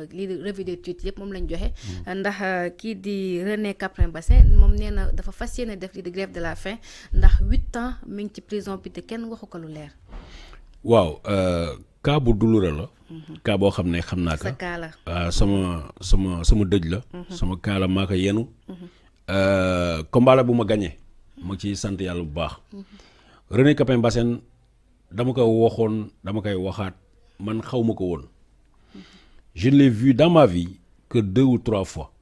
lii di revue des tweets yëpp moom lañ joxe ndax kii di René Capain Bassène moom nee na dafa fas yéene def lii di grève de la faim ndax 8 ans mi ngi ci prison bi te kenn waxu ko lu leer. waaw cas bu douloureux la. cas boo xam ne xam naa ko. sa cas la sama dëj la. sama cas la maa ko yenu. combat la bu ma gagné. ma ciy sant yàlla bu baax. René Capain Bassène dama ko waxoon dama koy waxaat man xaw ma ko woon. Je ne l'ai vu dans ma vie que 2 ou 3 fois.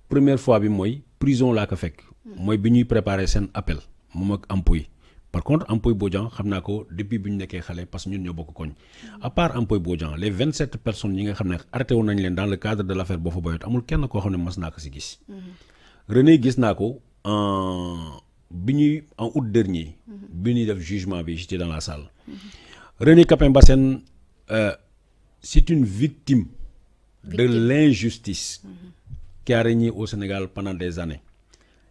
Première fois bi mooy prison laa ko fekk. mooy bi ñuy préparer seen appel moom ak Ampoy. Par contre Ampoy Bodian xam naa ko depuis bi ñu nekkee xale parce que ñun ñoo bokk koñ. À part Ampoy Bodian les 27 personnes yi nga xam ne arrêté woon nañ leen dans le cadre de l'affaire Boffa Bayotte amul kenn koo xam ne mas naa ko si gis. René gis naa ko en août dernier. bi ñuy def jugement bi j'étais dans la salle. René Capain Bassène c'est une victime de l'injustice qui a régné au Sénégal pendant des années.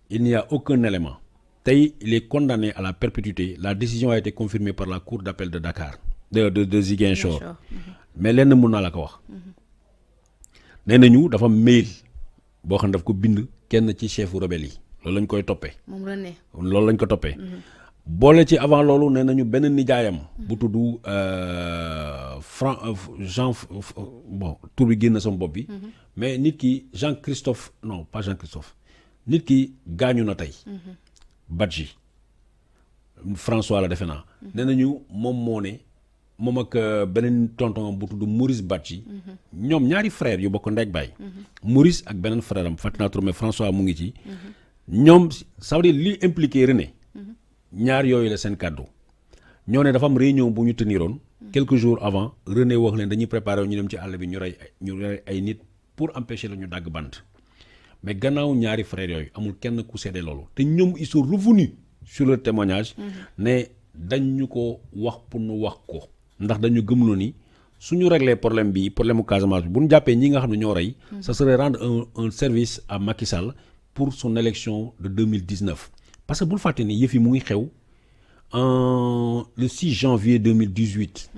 Il n'y a aucun élément. Taï, il est condamné à la perpétuité. La décision a été confirmée par la cour d'appel de Dakar, de Ziguinchor. Mais lenn mun naa la ko wax. nee nañu dafa mail boo xam ne daf ko bind kenn ci chefu rebelle yi loolu lañ koy toppee. moom René. loolu lañ ko toppee. boole ci avant loolu nee nañu benn nijaayam. bu tudd Jean bon tur bi génn sama bopp bi. mais nit ki Jean-Christophe non pas Jean-Christophe nit ki gaañu na tey. Badji François la defe naa. nee nañu moom moo ne moom ak beneen tonton bu tudd Maurice Badji. ñoom ñaari frère yu bokk ndey ak baay. Maurice ak beneen frère am fàttali naa tur mais François mu ngi ci. ñoom ça veut dire li impliqué René. ñaar yooyu la seen kàddu ñoo ne dafa am réunion bu ñu teniroon quelques jours avant René wax leen dañuy préparer ñu dem ci àll bi ñu rey ay nit pour empêcher la ñu dagg bant mais gannaaw ñaari frères yooyu amul kenn ku seede loolu te ñoom ils sont revenus sur le témoignage ne dañ ñu ko wax pour nu wax ko ndax dañu gëmloo ni suñu régler problème mu Casamance bi bu ñu jàppee ñi nga xam ne ñoo rey ça serait rendre un service à Macky Sall pour son élection de 2019 parce que bul fàtte ni yëf yi mu ngi xew le 6 janvier 2018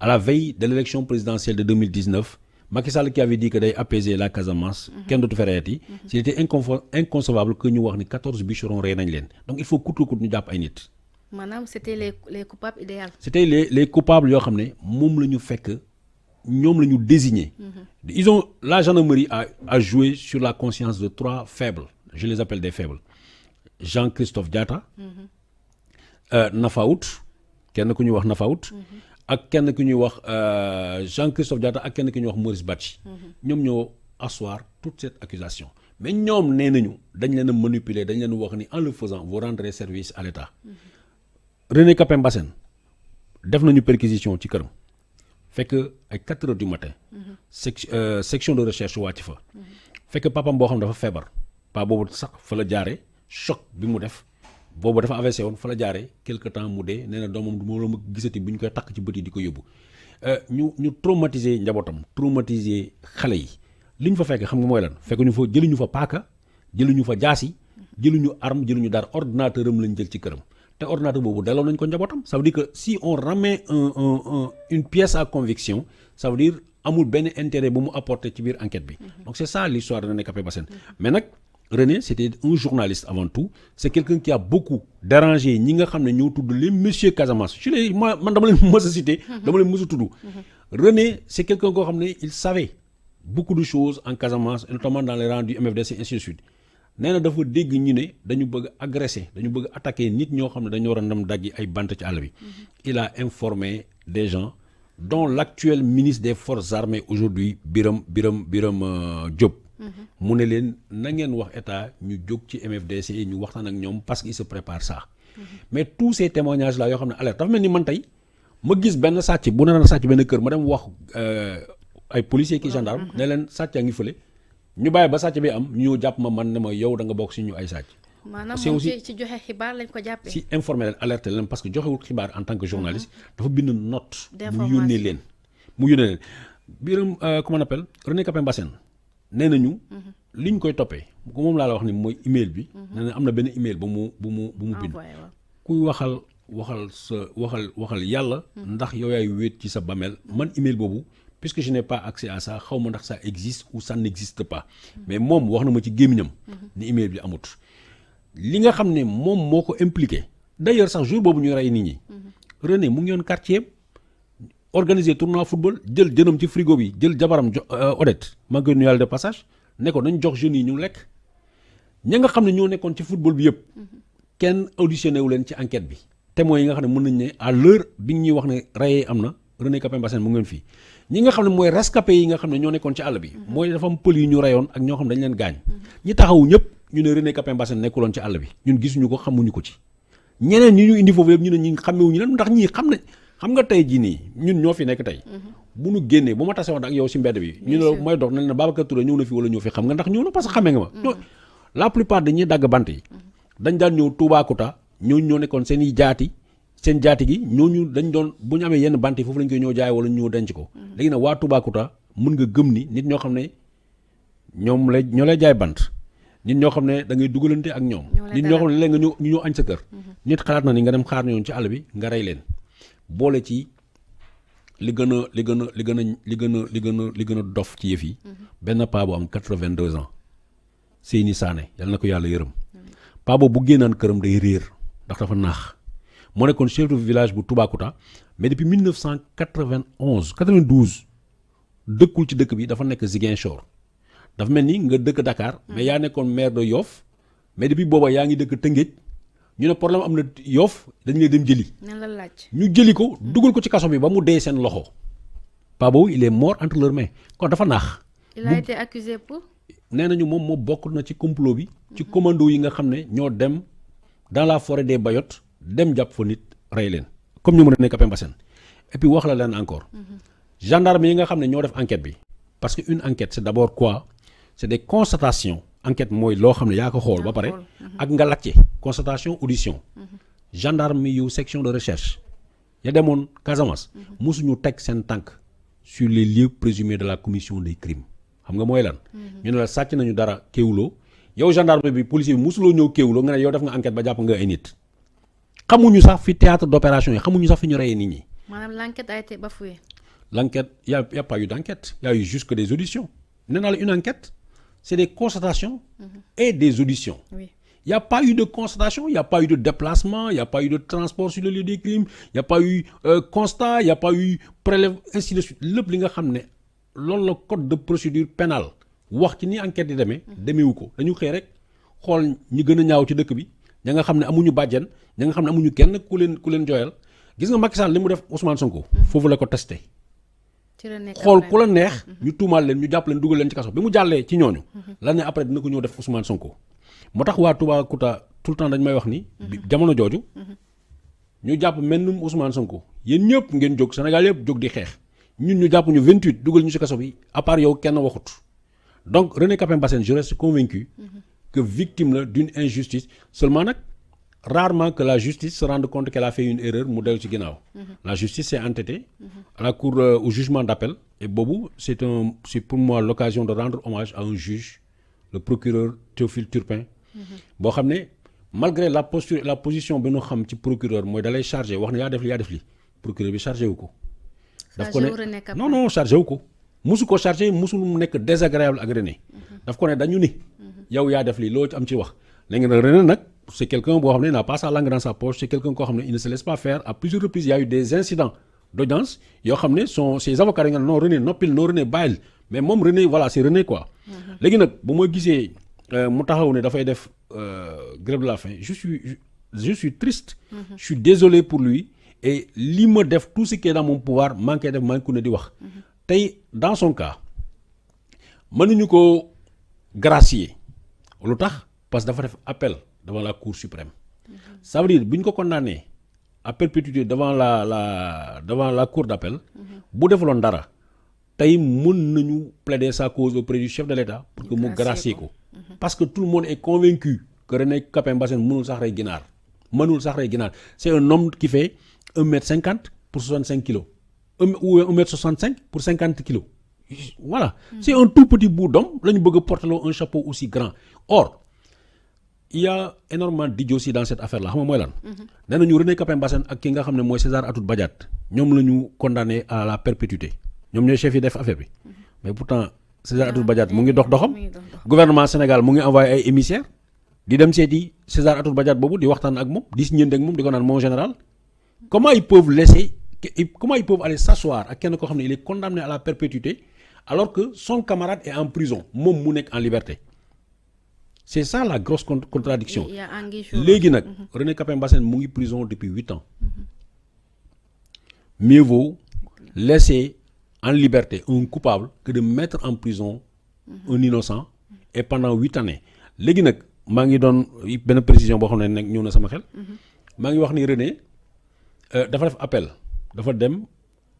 à la veille de l'élection présidentielle de 2019 Macky Sall qui avait dit que day apaiser la Casamance kenn dootu fa reyati c'était inconcevable que ñu wax ni 14 bûcherons rey nañ leen donc il faut coûte que coûte ñu jàpp ay nit. maanaam c'était les coupables idéaux. c'était les coupables yoo xam ne moom la ñu fekk ñoom la ñu désigné. La gendarmerie a joué sur la conscience de 3 faibles. Je les appelle des faibles. Jean-Christophe Diatta. Nafaout kenn ku ñuy wax Nafaout. ak kenn ku ñuy wax Jean-Christophe Diatta ak kenn ku ñuy wax Maurice Badji. ñoom ñoo asseoir toute cette accusation mais ñoom nee nañu dañ leen a manipuler dañ leen wax ni en le faisant vous rendrez service à l'État. René Capain Bassène def nañu perquisition ci këram fekk ay 4 heures du matin. section de recherche wàcc fa. fekk papam boo xam dafa feebar. pa boobu sax fa la jaaree choc bi mu def boobu dafa AVC woon fa la jaaree quelque temps mu dee nee na doomam du ma gisati bu ñu koy takk ci bët yi di ko yóbbu ñu traumatiser njabootam traumatiser xale yi li ñu fa fekk xam nga mooy lan fekk ñu fa jëluñu fa paaka jëluñu fa jaasi jëluñu arme jëluñu dara ordinateur am lañ jël ci këram te ordinateur boobu delloo nañ ko njabootam ça veut dire que si on remet une pièce à conviction ça veut dire amul benn intérêt bu mu apporter ci biir enquête bi donc c'est ça l'histoire de René Capain Bassène mais nag René c'était un journaliste avant tout c'est quelqu'un qui a beaucoup dérangé ñi nga xam ne ñoo tudd les messieurs Casamance man dama leen mës a cité dama leen mës a tudd René c'est quelqu'un koo xam ne il savait beaucoup de choses en Casamance notamment dans les rangs du MFDC ainsi de suite nee na dafa dégg ñu ne dañu bëgg agresser dañu bëgg attaquer nit ñoo xam ne dañu war a ndam daggi ay bant ci àll bi il a informé des gens dont l'actuel ministre des forces armées aujourd'hui Biram Diop mu ne leen na ngeen wax état ñu jóg ci MFDC ñu waxtaan ak ñoom parce que il se prépare ça mais tous ces témoignages là yoo xam ne alerte dafa mel ni man tey ma gis benn sàcc bu nar a sàcc benn kër ma dem wax ay policiers ki gendarme ne leen sàcc a ngi fële ñu bàyyi ba sàcc bi am ñu ñëw jàpp ma man ne ma yow da nga bokk si ñu ay sàcc. maanaam moom ci joxe xibaar lañ ko jàppee. si informé leen alerté leen parce que joxewul xibaar en tant que journaliste dafa bind note mu yónnee leen Biram comment on appelle René Capain Bassène nee nañu li ñu koy toppee ko moom laa la wax ni mooy email bi nee na am na benn email bu mu bind kuy waxal yàlla ndax yow yaay wéet ci sa bàmmeel man email boobu puisque je n'ai pas accès à ça xaw ma ndax ça existe ou ça n'existe pas mais moom wax na ma ci gémmiñam ni email bi amut li nga xam ne moom moo ko impliqué d'ailleurs sax jour boobu ñuy rey nit ñi René mu ngi yoon quartier organiser tournoi football jël jënam ci frigo bi jël jabaram Odette maa ngi koy nuyal de passage ne ko nañ jox jeunes yi ñu lekk ña nga xam ne ñoo nekkoon ci football bi yëpp kenn auditionné wu leen ci enquête bi témoins yi nga xam ne mën nañ ne à l'heure bi ñuy wax ne rayé am na René Capain Bassène mu ngeen fii ñi nga xam ne mooy rescapé yi nga xam ne ñoo nekkoon ci àll bi mooy dafa am pël yu ñu rayoon ak ñoo xam ne dañ leen gaañ ñi taxawu ñëpp ñu ne René Capain Bassène nekkuloon ci àll bi ñun gisuñu ko xamuñu ko ci ñeneen ñi ñu indi foofu yëpp ñu ne ñi xamewuñu leen ndax ñii xam nga tey jii nii ñun ñoo fi nekk tey bu ñu génnee bu ma tasee woon ak yow si mbedd bi ñu ne mooy dox nañ ne Babacar Touré ñëw na fi wala ñëw fi xam nga ndax ñëw na parce que xamee nga ma la plupart dañuy dagg bant yi dañ daan ñëw Toubacouta ñooñu ñoo nekkoon seen jaati gi ñooñu dañ doon bu ñu amee yenn bant yi foofu lañ koy ñëw jaay wala ñëw denc ko léegi nag waa Toubacouta mën nga gëm ni nit ñoo xam ne ñoom ñoo lay jaay bant nit ñoo xam ne da ngay dugalante ak ñoom nit ñoo xam ne léegi nga ñu ñëw añ sa kër nit xalaat na ni nga dem xaar ñoon ci àll bi nga rey leen boole ci li gën a dof ci yëf yi benn paa bu am 82 ans Seyni Sané yal na ko yàlla yërëm paa boobu bu génnaan këram day réer ndax dafa naax moo nekkoon chef de village bu Toubacouta mais depuis 92 dëkkul ci dëkk bi dafa nekk Ziguinchor dafa mel ni nga dëkk Dakar mais yaa nekkoon maire de Yoff mais depuis booba yaa ngi dëkk Tëngéej ñu ne problème am na Yoff dañu lay dem jëli ñu jëli ko dugal ko ci kaso bi ba mu dee seen loxo paa boobu il est mort entre leurs mains kon dafa naax il a été accusé pour nee nañu moom moo bokk na ci complot bi ci commando yi nga xam ne ñoo dem dans la forêt des Bayottes dem jàpp fa nit rey leen comme ñu mën a nekk Capain Bassène et puis wax la leen encore gendarme yi nga xam ne ñoo def enquête bi parce que une enquête c'est d'abord quoi c'est des constatations enquête mooy loo xam ne yaa ko xool ba pare ak nga laajte constatation audition gendarme yu section de recherche ya demoon Casamance mosuñu teg seen tànk sur les lieux présumés de la commission des crimes xam nga mooy lan ñu ne la sàcc nañu dara Kéwoulo yow gendarme bi policier bi mosuloo ñëw Kéwoulo nga ne yow def nga enquête ba jàpp nga ay nit xamuñu sax fi théâtre d'opération yi xamuñu sax fi ñu reyee nit ñi. maanaam l'enquête a été bafouée. L'enquête y a pas eu d'enquête y a eu juste que des auditions nee naa la une enquête c'est des constatations et des auditions. Oui. Il n'y a pas eu de constatation, il n'y a pas eu de déplacement, il n'y a pas eu de transport sur le lieu des crimes, il n'y a pas eu constat, il n'y a pas eu prélève, ainsi de suite. Lépp li nga xam ne loolu la code de procédure pénale wax ci ni enquête di demee demeewu ko dañu xëy rek xool ñi gën a ñaaw ci dëkk bi ña nga xam ne amuñu bàjjen ña nga xam ne amuñu kenn ku leen jooyal gis nga Macky Sall li mu def Ousmane Sonko foofu la ko testé xool ku la neex ñu tuumaal leen ñu jàpp leen dugal leen ci kaso bi mu jàllee ci ñooñu la ne après dina ko ñëw def Ousmane Sonko moo tax waa Toubacouta tout le temps dañ may wax ni jamono jooju ñu jàpp mennum Ousmane Sonko yéen ñëpp ngeen jóg Sénégal yëpp jóg di xeex ñun ñu jàpp ñu 28 dugal ñu ci kaso bi à part yow kenn waxut donc René Capain Bassène je reste convaincu que victime la d'une injustice seulement nag rarement que la justice se rende compte qu'elle a fait une erreur mu dellu ci ginnaaw la justice s'est entêtée à la cour au jugement d'appel et boobu c'est pour moi l'occasion de rendre hommage à un juge le procureur Théophile Turpin boo xam ne malgré la position bi ñu xam ci procureur mooy dalay chargé wax ne yaa def li procureur bi chargé wu ko daf ko ne non chargé wu ko musu ko chargé musul mu nekk désagréable ak René daf ko ne dañu ni yow yaa def lii loo ci am ci wax léegi nag René nag c'est quelqu'un boo xam ne n'a pas sa langue dans sa poche c'est quelqu'un koo xam ne il ne se laisse pas faire à plusieurs reprises il y a eu des incidents d'audience yoo xam ne ses avocats nga non René noppil non René bàyyil mais moom René voilà c'est René quoi léegi nag bu ma gisee mu taxaw ne dafay def grève de la faim je suis triste je suis désolé pour lui et li ma def tout ce qui est dans mon pouvoir maa ngi koy def maa ngi ko ne di wax tey dans son cas mënuñu ko gracier lu tax parce que dafa def appel devant la cour suprême ça veut dire bi ñu ko condamné à perpétuité devant la cour d'appel bu defaloon dara tey mën nañu plaider sa cause auprès du chef de l'État pour que mu gracier ko parce que tout le monde est convaincu que René Capain Bassène mënul sax rey ginaar c'est un homme qui fait 1m50 pour 65 kilos ou 1m65 pour 50 kilos voilà c'est un tout petit bout d'homme la ñu bëgg a porter un chapeau aussi grand or il y a énormément d'idioties dans cette affaire là xam nga mooy lan nee nañu René Capain Bassène ak ki nga xam ne mooy César Atoute Badiate ñoom la ñu condamné à la perpétuité ñoom ñooy chef yi def affaire bi mais pourtant César Atoute Badiate mu ngi dox doxam gouvernement Sénégal mu ngi envoyé ay émissaires di dem seeti César Atoute Badiate boobu di waxtaan ak moom di ñënd ak moom di ko naan mon général comment ils peuvent aller s'asseoir ak kenn koo xam ne il est condamné à la perpétuité alors que son camarade est en prison moom mu nekk en liberté c'est ça la grosse contradiction léegi nag René Capain Bassène mu ngi prison depuis 8 ans mieux vaut laisser en liberté un coupable que de mettre en prison un innocent et pendant 8 années léegi nag maa ngi doon benn précision boo xam ne nag ñëw na sama xel maa ngi wax ni René dafa def appel dafa dem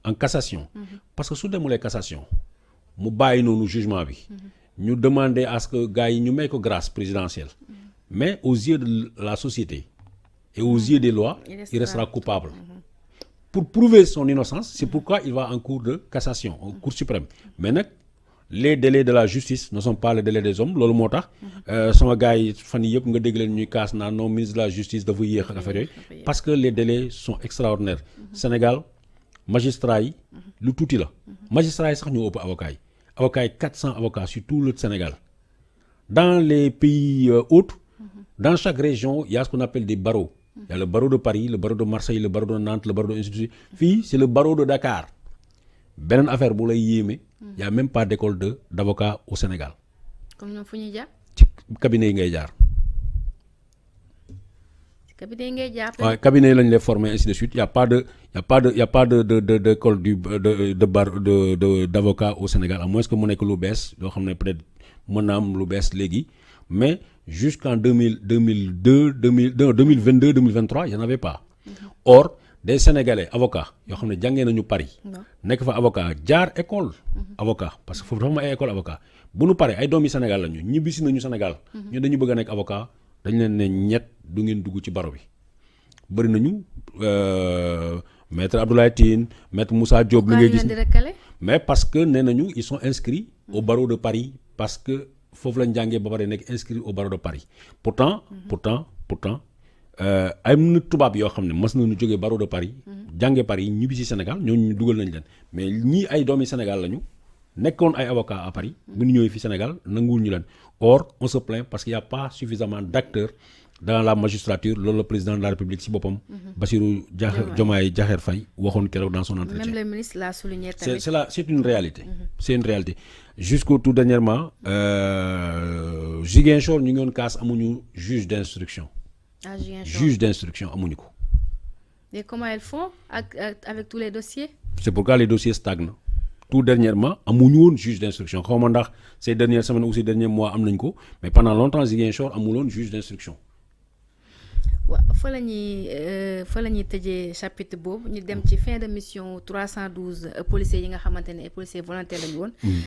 en cassation parce que su demulee cassation mu bàyyi noonu jugement bi ñu demander à ce que gars yi ñu may ko grâce présidentielle mais aux yeux de la société et aux yeux des lois il restera coupable pour prouver son innocence c'est pourquoi il va en cour de cassation en cour suprême mais nag les délais de la justice ne sont pas les délais des hommes loolu moo tax sama gars yi fan yi yëpp nga dégg leen ñuy kaas naan non ministre de la justice dafa yéex ak affaire yooyu parce que les délais sont extraordinaires Sénégal magistrat yi lu tuuti la magistrat yi sax ñoo ëpp avocats yi 400 avocats sur tout le Sénégal dans les pays autres dans chaque région il y a ce qu'on appelle des barreaux il y a le barreau de Paris le barreau de Marseille le barreau de Nantes le barreau de institut fii c'est le barreau de Dakar beneen affaire bu lay yéeme y a même pas d'école d'avocat au Sénégal. comme ñoom fu ñuy jaar. ci cabinet yi ngay jaar. cabinet yi ngay jaar. waaw cabinet yi lañ lay former ainsi de suite y a pas de d'école d'avocat au Sénégal à moins que mu nekk lu bees loo xam ne peut-être mën na am lu bees léegi mais jusqu'en 2022 2023 y en avait pas. Or des Sénégalais avocats yoo xam ne jàngee nañu Paris. nekk fa avocat jaar école. avocat parce que foofu dafa am ay école avocat bu nu paree ay doomi Sénégal lañu ñibbisi nañu Sénégal. ñu dañu bëgg a nekk avocat dañu leen ne ñett du ngeen dugg ci baro bi. bëri nañu maître Abdoulaye Tine maître Moussa Diop. li ngay gis mais parce que nee nañu ils sont inscrits au barreau de Paris parce que foofu lañ jàngee ba pare nekk inscrits au barreau de Paris pourtant. ay na tubaab yoo xam ne mas nañu jógee barreau de Paris jànge Paris ñibbi ci Sénégal ñooñu dugal nañ leen mais ñii ay doomi Sénégal lañu nekkoon ay avocats à Paris bu ñu ñëwee fi Sénégal nanguwul ñu leen or on se plaint parce qu'il y a pas suffisamment d'acteurs dans la magistrature loolu le président de la République ci boppam Bassirou Diomaye Diakhar Faye waxoon keroog dans son entretien. Même le ministre l'a souligné tamit. c'est une réalité c'est une réalité jusqu'au tout dernièrement Ziguinchor ñu ngi woon kaas amuñu juge d'instruction. Juge d'instruction amuñu ko. Et comment elles font avec tous les dossiers? C'est pourquoi les dossiers stagnent. Tout dernièrement amuñu woon juge d'instruction xaw ma ndax ces dernières semaines ou ces derniers mois am nañ ko mais pendant longtemps Ziguinchor amul woon juge d'instruction. waaw fa la ñuy tëjee chapitre boobu ñu dem ci fin de mission 312 policiers yi nga xamante ne policiers volontaires lañu woon.